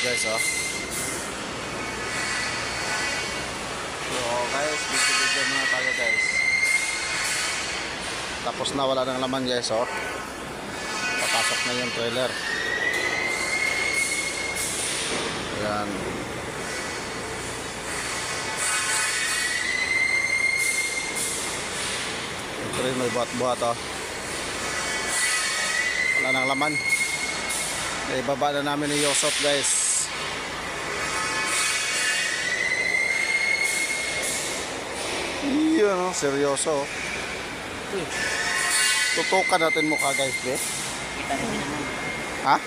guys, oh. So guys, video muna tayo guys. Tapos na, wala nang laman guys, oh. Papasok na yung trailer. Ayan. Ito rin may buhat-buhat, oh. Wala nang laman. Ibaba na namin ni Yosop guys. Iyon, oh, seryoso. Tutukan natin mukha guys, be. Kita rin naman. Ha?